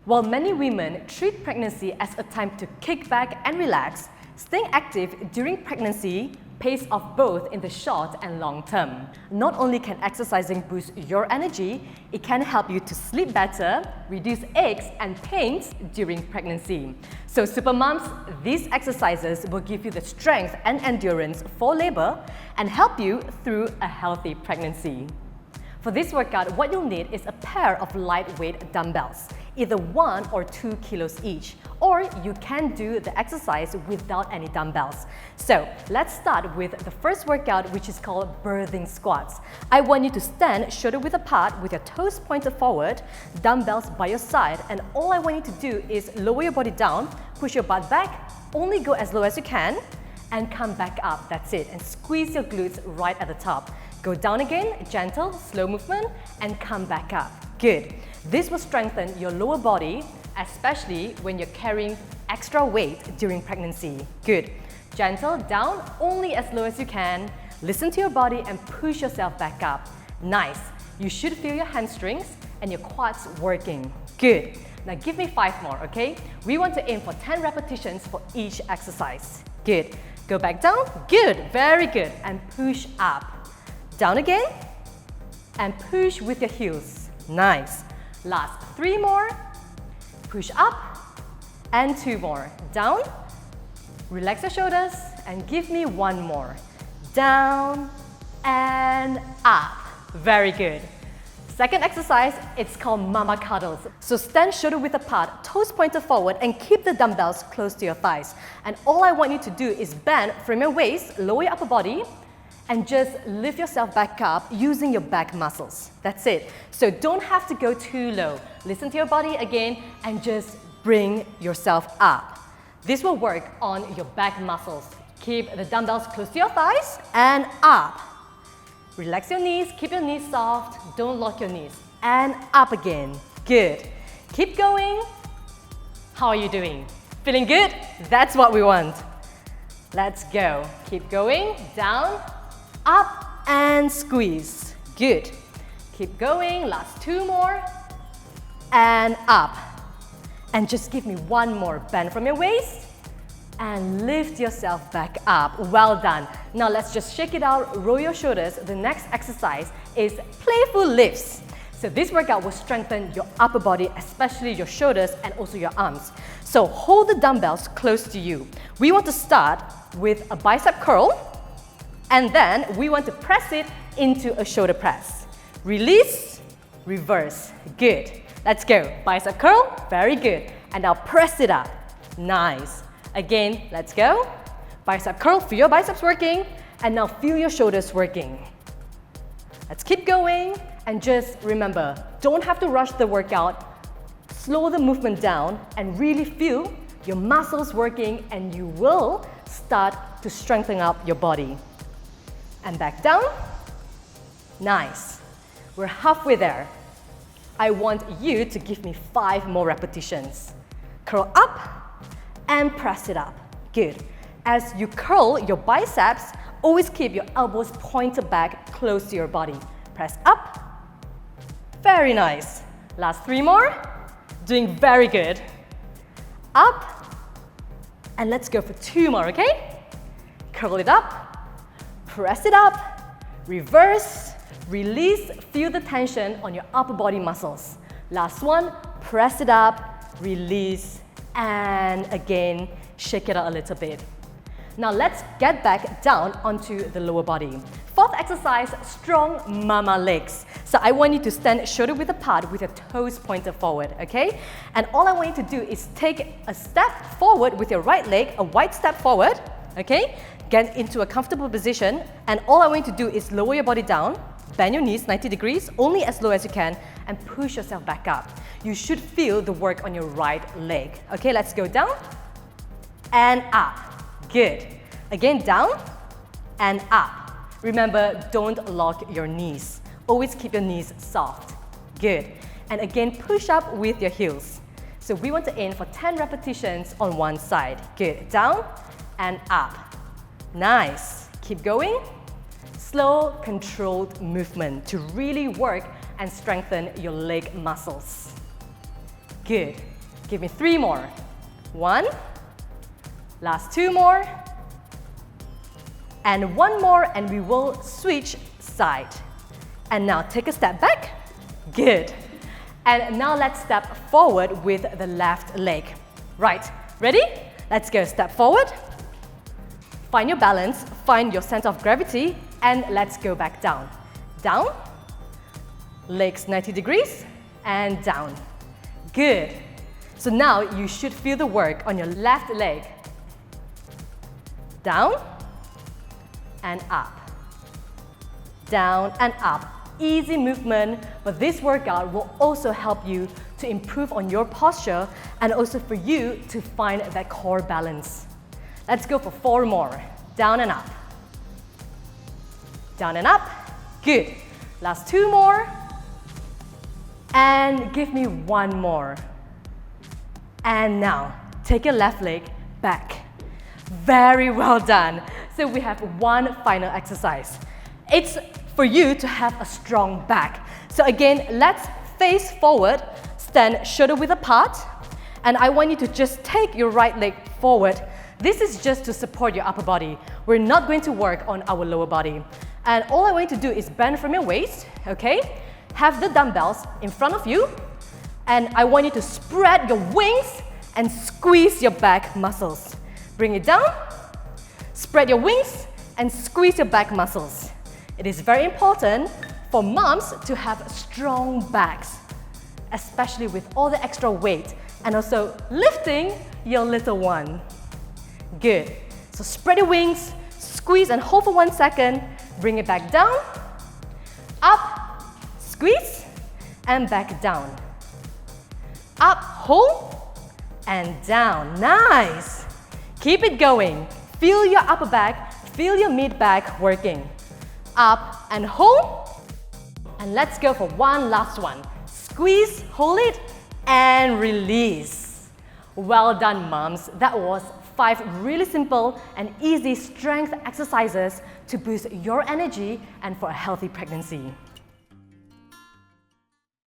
While many women treat pregnancy as a time to kick back and relax, staying active during pregnancy pays off both in the short and long term. Not only can exercising boost your energy, it can help you to sleep better, reduce aches and pains during pregnancy. So Supermums, these exercises will give you the strength and endurance for labor and help you through a healthy pregnancy. For this workout, what you'll need is a pair of lightweight dumbbells, either 1 or 2 kilos each, or you can do the exercise without any dumbbells. So let's start with the first workout, which is called birthing squats. I want you to stand shoulder width apart with your toes pointed forward, dumbbells by your side, and all I want you to do is lower your body down, push your butt back, only go as low as you can, and come back up. That's it. And squeeze your glutes right at the top. Go down again, gentle, slow movement, and come back up. Good. This will strengthen your lower body, especially when you're carrying extra weight during pregnancy. Good. Gentle, down, only as low as you can. Listen to your body and push yourself back up. Nice. You should feel your hamstrings and your quads working. Good. Now give me 5 more, okay? We want to aim for 10 repetitions for each exercise. Good. Go back down. Good. Very good. And push up. Down again. And push with your heels. Nice. Last 3 more. Push up. And 2 more. Down. Relax your shoulders. And give me 1 more. Down and up. Very good. Second exercise, it's called Mama Cuddles. So stand shoulder width apart, toes pointed forward, and keep the dumbbells close to your thighs. And all I want you to do is bend from your waist, lower your upper body, and just lift yourself back up using your back muscles. That's it. So don't have to go too low. Listen to your body again and just bring yourself up. This will work on your back muscles. Keep the dumbbells close to your thighs and up. Relax your knees, keep your knees soft, don't lock your knees. And up again. Good. Keep going. How are you doing? Feeling good? That's what we want. Let's go. Keep going. Down, up, and squeeze. Good. Keep going. Last 2 more. And up. And just give me 1 more. Bend from your waist. And lift yourself back up. Well done. Now let's just shake it out, roll your shoulders. The next exercise is Playful Lifts. So this workout will strengthen your upper body, especially your shoulders and also your arms. So hold the dumbbells close to you. We want to start with a bicep curl, and then we want to press it into a shoulder press. Release, reverse. Good. Let's go. Bicep curl. Very good. And now press it up. Nice. Again, let's go. Bicep curl, feel your biceps working, and now feel your shoulders working. Let's keep going, and just remember, don't have to rush the workout. Slow the movement down and really feel your muscles working, and you will start to strengthen up your body. And back down. Nice. We're halfway there. I want you to give me 5 more repetitions. Curl up and press it up. Good. As you curl your biceps, always keep your elbows pointed back close to your body. Press up. Very nice. Last 3 more. Doing very good. Up. And let's go for 2 more, okay? Curl it up. Press it up. Reverse. Release. Feel the tension on your upper body muscles. Last one. Press it up. Release. And again, shake it out a little bit. Now let's get back down onto the lower body. 4th exercise, strong mama legs. So I want you to stand shoulder width apart with your toes pointed forward, okay? And all I want you to do is take a step forward with your right leg, a wide step forward, okay? Get into a comfortable position, and all I want you to do is lower your body down, bend your knees 90 degrees, only as low as you can, and push yourself back up. You should feel the work on your right leg. Okay, let's go down and up. Good. Again, down and up. Remember, don't lock your knees. Always keep your knees soft. Good. And again, push up with your heels. So we want to aim for 10 repetitions on one side. Good. Down and up. Nice. Keep going. Slow, controlled movement to really work and strengthen your leg muscles. Good. Give me 3 more. 1, last 2 more, and 1 more, and we will switch side. And now take a step back. Good. And now let's step forward with the left leg. Right, ready? Let's go. Step forward. Find your balance, find your center of gravity, and let's go back down. Down, legs 90 degrees, and down. Good. So now you should feel the work on your left leg. Down, and up. Down and up. Easy movement, but this workout will also help you to improve on your posture and also for you to find that core balance. Let's go for 4 more. Down and up. Down and up. Good. Last 2 more. And give me 1 more. And now, take your left leg back. Very well done. So we have 1 final exercise. It's for you to have a strong back. So again, let's face forward, stand shoulder width apart, and I want you to just take your right leg forward. This is just to support your upper body. We're not going to work on our lower body. And all I want you to do is bend from your waist, okay? Have the dumbbells in front of you, and I want you to spread your wings and squeeze your back muscles. Bring it down, spread your wings, and squeeze your back muscles. It is very important for moms to have strong backs, especially with all the extra weight and also lifting your little one. Good. So spread your wings, squeeze and hold for 1 second, bring it back down, up, squeeze, and back down. Up, hold, and down. Nice. Keep it going. Feel your upper back, feel your mid back working. Up and hold. And let's go for 1 last one. Squeeze, hold it, and release. Well done, moms. That was 5 really simple and easy strength exercises to boost your energy and for a healthy pregnancy.